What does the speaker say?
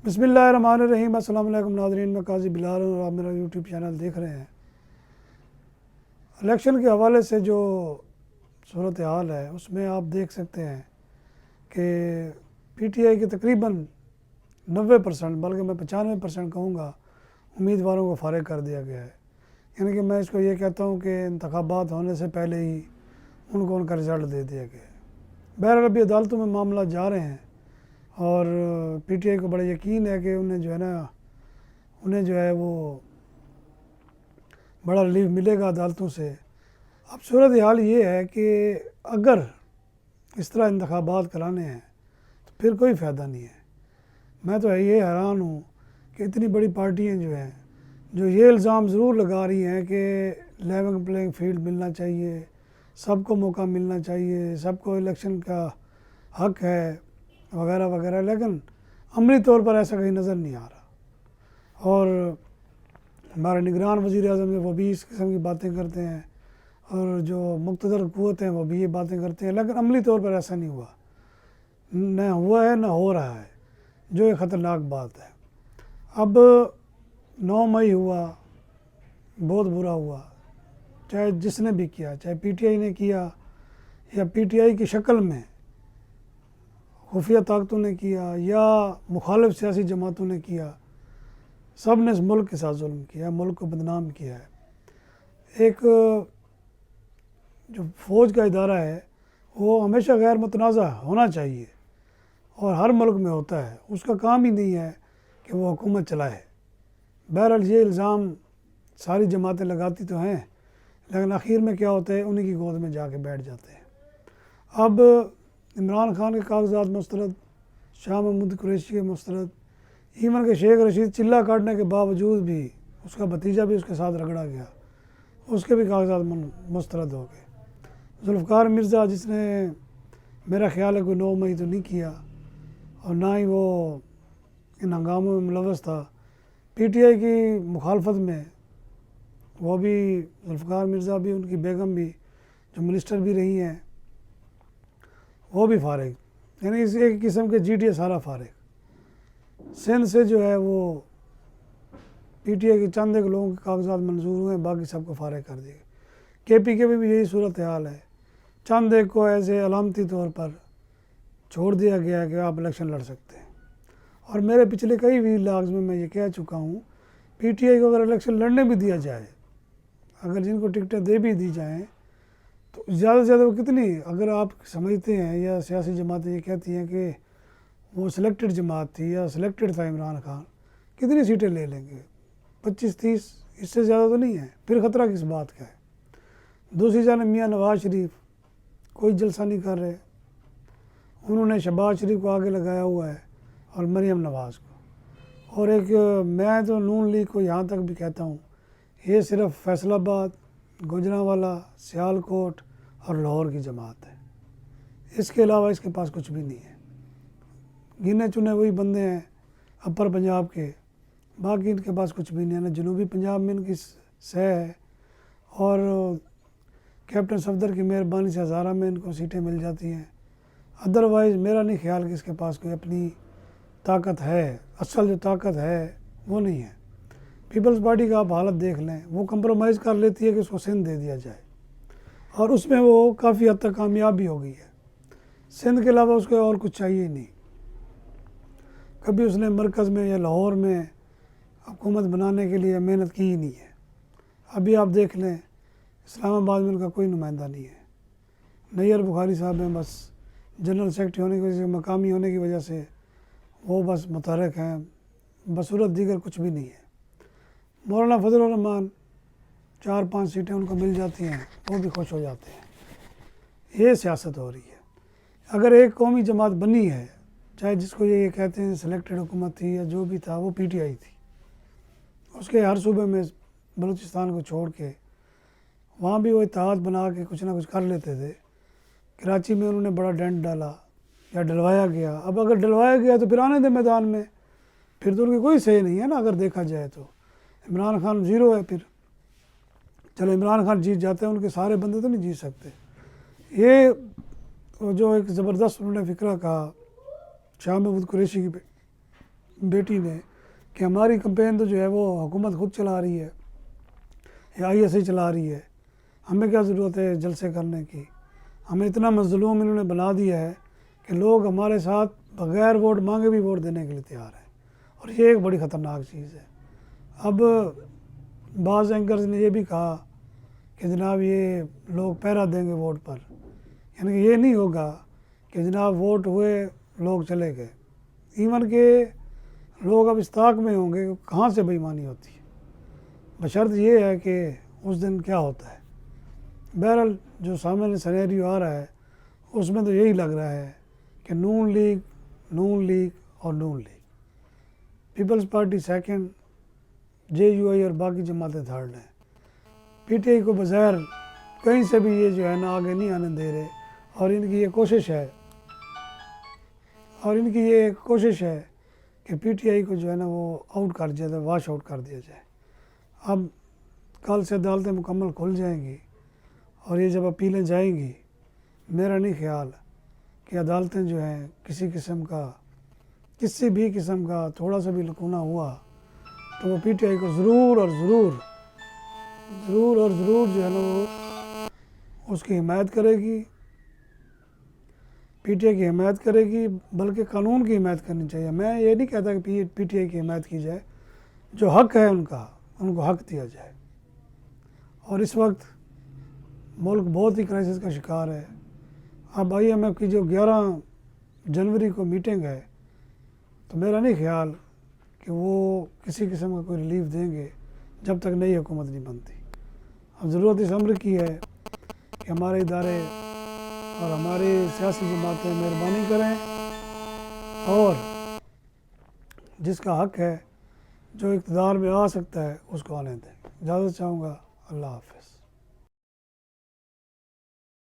بسم اللہ الرحمن الرحیم۔ السلام علیکم ناظرین، میں قاضی بلال ہوں اور آپ میرا یوٹیوب چینل دیکھ رہے ہیں۔ الیکشن کے حوالے سے جو صورتحال ہے اس میں آپ دیکھ سکتے ہیں کہ پی ٹی آئی کے تقریباً 90% بلکہ میں 95% کہوں گا امیدواروں کو فارغ کر دیا گیا ہے۔ یعنی کہ میں اس کو یہ کہتا ہوں کہ انتخابات ہونے سے پہلے ہی ان کو ان کا رزلٹ دے دیا گیا ہے۔ بہرحال ابھی عدالتوں میں معاملات جا رہے ہیں اور پی ٹی آئی کو بڑا یقین ہے کہ انہیں جو ہے وہ بڑا ریلیف ملے گا عدالتوں سے۔ اب صورتحال یہ ہے کہ اگر اس طرح انتخابات کرانے ہیں تو پھر کوئی فائدہ نہیں ہے۔ میں تو یہ حیران ہوں کہ اتنی بڑی پارٹیاں جو یہ الزام ضرور لگا رہی ہیں کہ لیول پلینگ فیلڈ ملنا چاہیے، سب کو موقع ملنا چاہیے، سب کو الیکشن کا حق ہے وغیرہ وغیرہ، لیکن عملی طور پر ایسا کہیں نظر نہیں آ رہا۔ اور ہمارے نگران وزیر اعظم ہیں وہ بھی اس قسم کی باتیں کرتے ہیں اور جو مقتدر قوت ہیں وہ بھی یہ باتیں کرتے ہیں، لیکن عملی طور پر ایسا نہیں ہوا، نہ ہوا ہے نہ ہو رہا ہے، جو ایک خطرناک بات ہے۔ اب 9 مئی ہوا، بہت برا ہوا، چاہے جس نے بھی کیا، چاہے پی ٹی آئی نے کیا یا پی ٹی آئی کی شکل میں خفیہ طاقتوں نے کیا یا مخالف سیاسی جماعتوں نے کیا، سب نے اس ملک کے ساتھ ظلم کیا، ملک کو بدنام کیا ہے۔ ایک جو فوج کا ادارہ ہے وہ ہمیشہ غیر متنازع ہونا چاہیے اور ہر ملک میں ہوتا ہے، اس کا کام ہی نہیں ہے کہ وہ حکومت چلائے۔ بہرحال یہ الزام ساری جماعتیں لگاتی تو ہیں، لیکن آخر میں کیا ہوتا ہے، انہی کی گود میں جا کے بیٹھ جاتے ہیں۔ اب عمران خان کے کاغذات مسترد، شاہ محمود قریشی کے مسترد، ایون کہ شیخ رشید چلہ کاٹنے کے باوجود بھی اس کا بھتیجا بھی اس کے ساتھ رگڑا گیا، اس کے بھی کاغذات مسترد ہو گئے۔ ذوالفقار مرزا جس نے میرا خیال ہے کوئی 9 مئی تو نہیں کیا اور نہ ہی وہ ان ہنگاموں میں ملوث تھا، پی ٹی آئی کی مخالفت میں وہ بھی، ذوالفقار مرزا بھی، ان کی بیگم بھی جو منسٹر بھی رہی ہیں وہ بھی فارغ، یعنی اس ایک قسم کے جی ٹی اے سارا فارغ۔ سندھ سے جو ہے وہ پی ٹی آئی کے چند ایک لوگوں کے کاغذات منظور ہوئے ہیں، باقی سب کو فارغ کر دیے گئے۔ کے پی کے بھی یہی صورتحال ہے، چند ایک کو ایسے علامتی طور پر چھوڑ دیا گیا ہے کہ آپ الیکشن لڑ سکتے ہیں۔ اور میرے پچھلے کئی ویلاگز میں یہ کہہ چکا ہوں، پی ٹی آئی کو اگر الیکشن لڑنے بھی دیا جائے، اگر جن کو ٹکٹیں دے بھی دی جائیں تو زیادہ سے زیادہ وہ کتنی، اگر آپ سمجھتے ہیں یا سیاسی جماعتیں یہ کہتی ہیں کہ وہ سلیکٹڈ جماعت تھی یا سلیکٹڈ تھا عمران خان، کتنی سیٹیں لے لیں گے؟ 25-30، اس سے زیادہ تو نہیں ہے، پھر خطرہ کس بات کا ہے؟ دوسری جانب میاں نواز شریف کوئی جلسہ نہیں کر رہے، انہوں نے شہباز شریف کو آگے لگایا ہوا ہے اور مریم نواز کو، اور ایک میں تو نون لیگ کو یہاں تک بھی کہتا ہوں، یہ صرف فیصل آباد، گوجرانوالا، سیالکوٹ اور لاہور کی جماعت ہے، اس کے علاوہ اس کے پاس کچھ بھی نہیں ہے۔ گنے چنے وہی بندے ہیں اپر پنجاب کے، باقی ان کے پاس کچھ بھی نہیں ہے، نہ جنوبی پنجاب میں ان کی سہ ہے، اور کیپٹن صفدر کی مہربانی سے ہزارہ میں ان کو سیٹیں مل جاتی ہیں۔ ادروائز میرا نہیں خیال کہ اس کے پاس کوئی اپنی طاقت ہے، اصل جو طاقت ہے وہ نہیں ہے۔ پیپلز پارٹی کا آپ حالت دیکھ لیں، وہ کمپرومائز کر لیتی ہے کہ اس کو سندھ دے دیا جائے، اور اس میں وہ کافی حد تک کامیاب بھی ہو گئی ہے۔ سندھ کے علاوہ اس کو اور کچھ چاہیے ہی نہیں، کبھی اس نے مرکز میں یا لاہور میں حکومت بنانے کے لیے محنت کی ہی نہیں ہے۔ ابھی آپ دیکھ لیں اسلام آباد میں ان کا کوئی نمائندہ نہیں ہے، نیئر بخاری صاحب ہیں، بس جنرل سیکرٹری ہونے کی وجہ سے، مقامی ہونے کی وجہ سے وہ بس متحرک ہیں، بصورت دیگر کچھ بھی نہیں ہے۔ مولانا فضل الرحمان 4-5 سیٹیں ان کو مل جاتی ہیں، وہ بھی خوش ہو جاتے ہیں۔ یہ سیاست ہو رہی ہے۔ اگر ایک قومی جماعت بنی ہے، چاہے جس کو یہ کہتے ہیں سلیکٹڈ حکومت تھی یا جو بھی تھا، وہ پی ٹی آئی تھی، اس کے ہر صوبے میں بلوچستان کو چھوڑ کے وہاں بھی وہ اتحاد بنا کے کچھ نہ کچھ کر لیتے تھے۔ کراچی میں انہوں نے بڑا ڈنڈ ڈالا یا ڈلوایا گیا، اب اگر ڈلوایا گیا تو پھر آنے دیں میدان میں، پھر تو ان کی کوئی صحیح نہیں ہے نا، اگر دیکھا جائے تو عمران خان زیرو ہے۔ پھر چلو عمران خان جیت جاتے ہیں، ان کے سارے بندے تو نہیں جیت سکتے۔ یہ جو ایک زبردست انہوں نے فکرہ کہا شاہ محمود قریشی کی بیٹی نے کہ ہماری کمپین تو جو ہے وہ حکومت خود چلا رہی ہے یا آئی ایس آئی چلا رہی ہے، ہمیں کیا ضرورت ہے جلسے کرنے کی، ہمیں اتنا مظلوم انہوں نے بنا دیا ہے کہ لوگ ہمارے ساتھ بغیر ووٹ مانگے بھی ووٹ دینے کے لیے تیار ہیں، اور یہ ایک بڑی خطرناک چیز ہے۔ اب بعض اینکرز نے یہ بھی کہا کہ جناب یہ لوگ پہرا دیں گے ووٹ پر، یعنی کہ یہ نہیں ہوگا کہ جناب ووٹ ہوئے لوگ چلے گئے، ایون کہ لوگ اب اس طاق میں ہوں گے کہ کہاں سے بے ایمانی ہوتی ہے، بشرط یہ ہے کہ اس دن کیا ہوتا ہے۔ بہرحال جو سامنے سینیریو آ رہا ہے اس میں تو یہی لگ رہا ہے کہ نون لیگ اور Noon League, Peoples Party second, J U I اور باقی جماعتیں تھرڈ ہیں۔ پی ٹی آئی کو بظاہر کہیں سے بھی یہ جو ہے نا آگے نہیں آنے دے رہے، اور ان کی یہ کوشش ہے کہ پی ٹی آئی کو جو ہے نا وہ آؤٹ کر دیا جائے، واش آؤٹ کر دیا جائے۔ اب کل سے عدالتیں مکمل کھل جائیں گی اور یہ جب اپیلیں جائیں گی، میرا نہیں خیال کہ عدالتیں جو ہیں کسی بھی قسم کا تھوڑا سا بھی لکونہ ہوا تو وہ پی ٹی آئی کو ضرور جو ہے نا وہ اس کی حمایت کرے گی، پی ٹی آئی کی حمایت کرے گی، بلکہ قانون کی حمایت کرنی چاہیے۔ میں یہ نہیں کہتا کہ پی ٹی آئی کی حمایت کی جائے، جو حق ہے ان کو حق دیا جائے۔ اور اس وقت ملک بہت ہی کرائسس کا شکار ہے۔ اب آئی ایم ایف کی جو 11 جنوری کو میٹنگ ہے تو میرا نہیں خیال کہ وہ کسی قسم کا کوئی ریلیف دیں گے جب تک نئی حکومت نہیں بنتی۔ اب ضرورت اس امر کی ہے کہ ہمارے ادارے اور ہماری سیاسی جماعتیں مہربانی کریں اور جس کا حق ہے جو اقتدار میں آ سکتا ہے اس کو آنے دیں۔ اجازت چاہوں گا، اللہ حافظ۔